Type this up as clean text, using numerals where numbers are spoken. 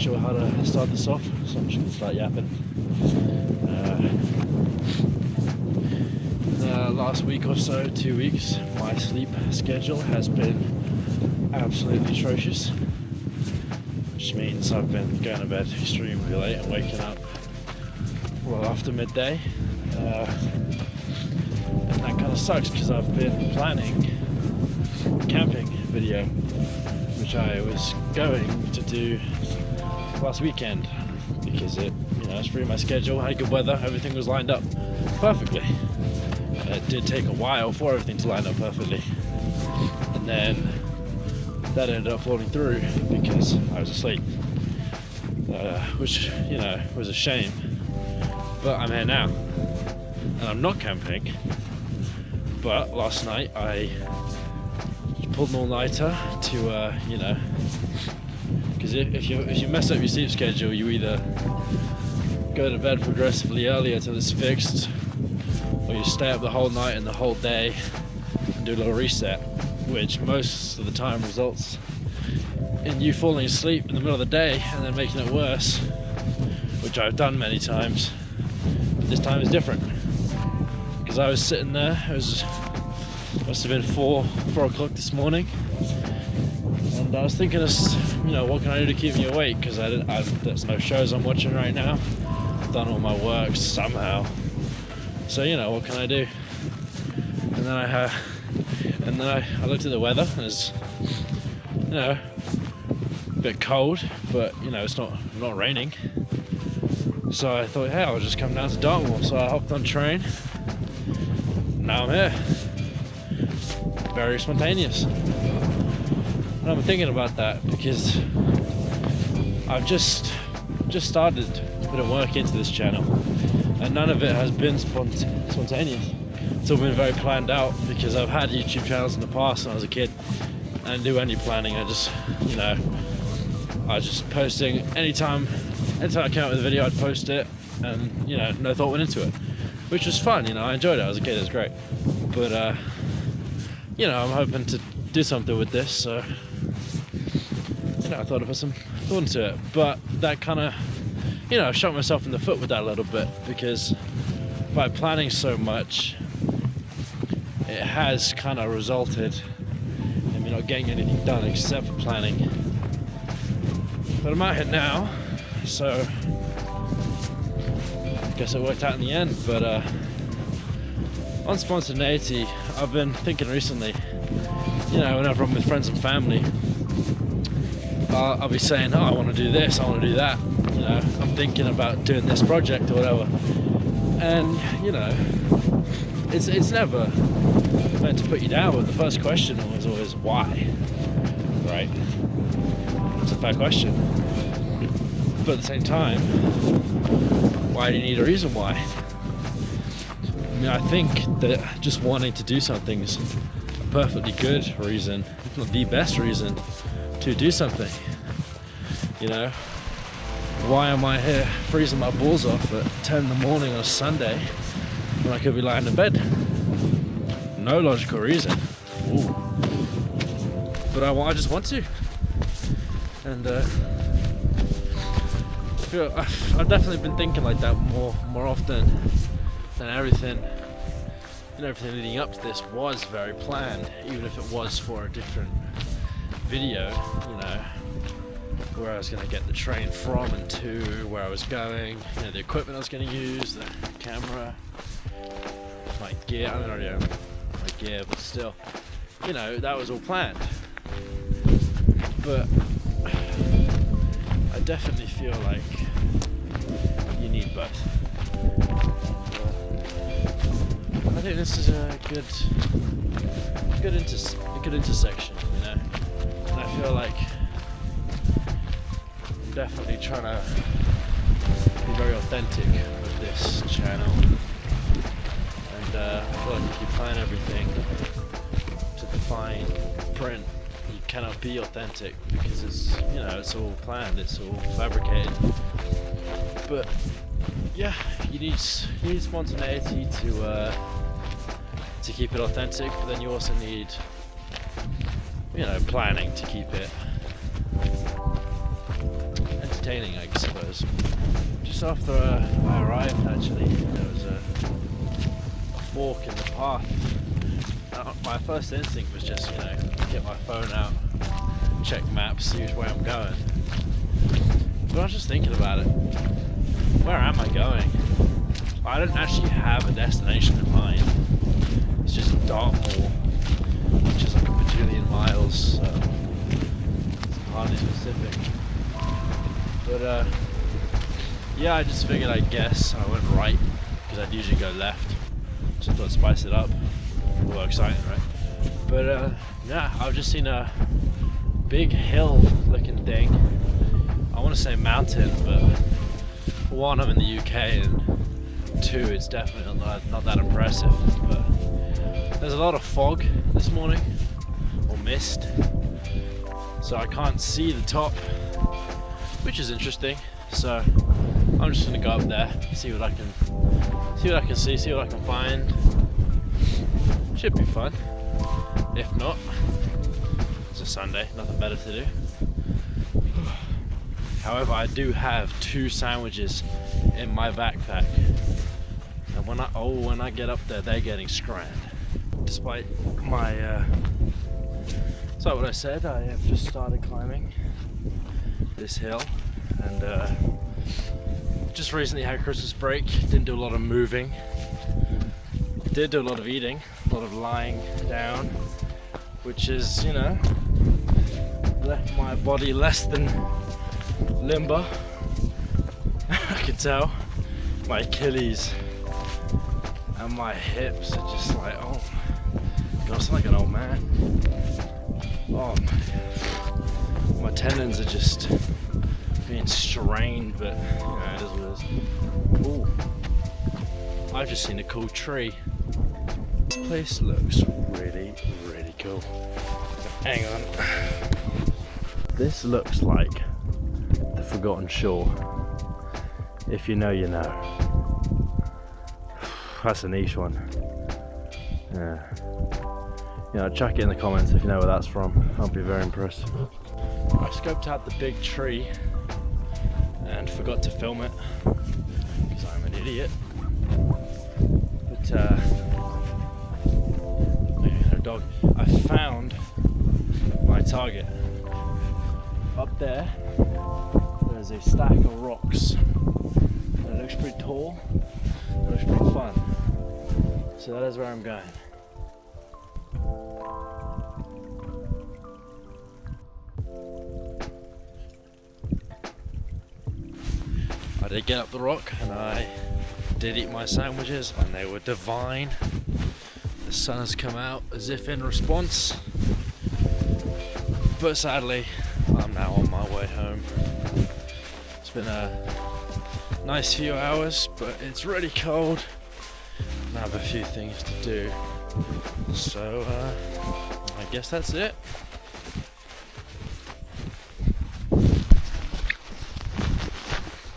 sure how to start this off, so I'm just going to start yapping. The last week or so, 2 weeks, my sleep schedule has been absolutely atrocious, which means I've been going to bed extremely late and waking up well after midday. And that kind of sucks because I've been planning a camping video, which I was going to do last weekend because it's free my schedule, had good weather, everything was lined up perfectly. It did take a while for everything to line up perfectly, and then that ended up falling through because I was asleep, which was a shame. But I'm here now, and I'm not camping. But last night I pulled an all-nighter to, because if you mess up your sleep schedule, you either go to bed progressively earlier till it's fixed, or you stay up the whole night and the whole day and do a little reset, which most of the time results in you falling asleep in the middle of the day and then making it worse, which I've done many times. But this time is different because I was sitting there. Must have been 4 o'clock this morning, and I was thinking, what can I do to keep me awake? Because there's no shows I'm watching right now. I've done all my work somehow. So what can I do? And then I looked at the weather, and it's a bit cold, but it's not raining. So I thought, hey, I'll just come down to Dartmoor. So I hopped on train. Now I'm here. Very spontaneous. And I'm thinking about that because I've just started to put work into this channel, and none of it has been spontaneous. It's all been very planned out because I've had YouTube channels in the past when I was a kid. I didn't do any planning. I was just posting anytime I came out with a video, I'd post it, and no thought went into it, which was fun. I enjoyed it. I was a kid. It was great. But I'm hoping to do something with this, so I thought I'd put some thought into it. But that kind of I shot myself in the foot with that a little bit, because by planning so much, it has kind of resulted in me not getting anything done except for planning. But I'm out here now, so I guess it worked out in the end. But on spontaneity, I've been thinking recently, whenever I'm with friends and family, I'll be saying, I want to do this, I want to do that. I'm thinking about doing this project or whatever. And, it's never meant to put you down, but the first question was always why, right? It's a fair question. But at the same time, why do you need a reason why? I think that just wanting to do something is a perfectly good reason, if not the best reason, to do something. Why am I here freezing my balls off at 10 in the morning on a Sunday when I could be lying in bed? No logical reason. Ooh. But I just want to. And I've definitely been thinking like that more often than everything. Everything leading up to this was very planned, even if it was for a different video, where I was going to get the train from and to, where I was going, the equipment I was going to use, the camera, my gear. I don't already know my gear, but still, that was all planned. But I definitely feel like you need both. I think this is a good intersection, and I feel like I'm definitely trying to be very authentic with this channel, and I feel like if you plan everything to the fine print, you cannot be authentic because it's all planned, it's all fabricated. But yeah, you need spontaneity to keep it authentic, but then you also need planning to keep it entertaining, I suppose. Just after I arrived, actually, there was a fork in the path. My first instinct was just, get my phone out, check maps, see which way I'm going. But I was just thinking about it. Where am I going? I don't actually have a destination in mind. It's just Dartmoor, which is like a bajillion miles, so it's hardly specific. But yeah, I just figured I'd guess. I went right, because I'd usually go left. Just thought I'd spice it up. More exciting, right? But yeah, I've just seen a big hill looking thing. I want to say mountain, but for one, I'm in the UK, and two, it's definitely not that impressive. But there's a lot of fog this morning, or mist, so I can't see the top, which is interesting. So I'm just gonna go up there, see what I can see, see what I can find. Should be fun. If not, it's a Sunday, nothing better to do. However, I do have 2 sandwiches in my backpack, and when I get up there, they're getting scrammed. Despite my so what I said, I have just started climbing this hill, and just recently had Christmas break. Didn't do a lot of moving. Did do a lot of eating, a lot of lying down, which is, left my body less than limber. I can tell. My Achilles and my hips are just like, oh God, I sound like an old man. Oh my tendons are just being strained, but it is what it is. Ooh, I've just seen a cool tree. This place looks really, really cool. Hang on. This looks like the Forgotten Shore. If you know, you know. That's a niche one. Yeah. Chuck it in the comments if you know where that's from. I'll be very impressed. I scoped out the big tree and forgot to film it because I'm an idiot. But dog. I found my target. Up there, there's a stack of rocks. And it looks pretty tall. It looks pretty fun. So that is where I'm going. I did get up the rock, and I did eat my sandwiches, and they were divine. The sun has come out as if in response, but sadly I'm now on my way home. It's been a nice few hours, but it's really cold and I have a few things to do, so I guess that's it.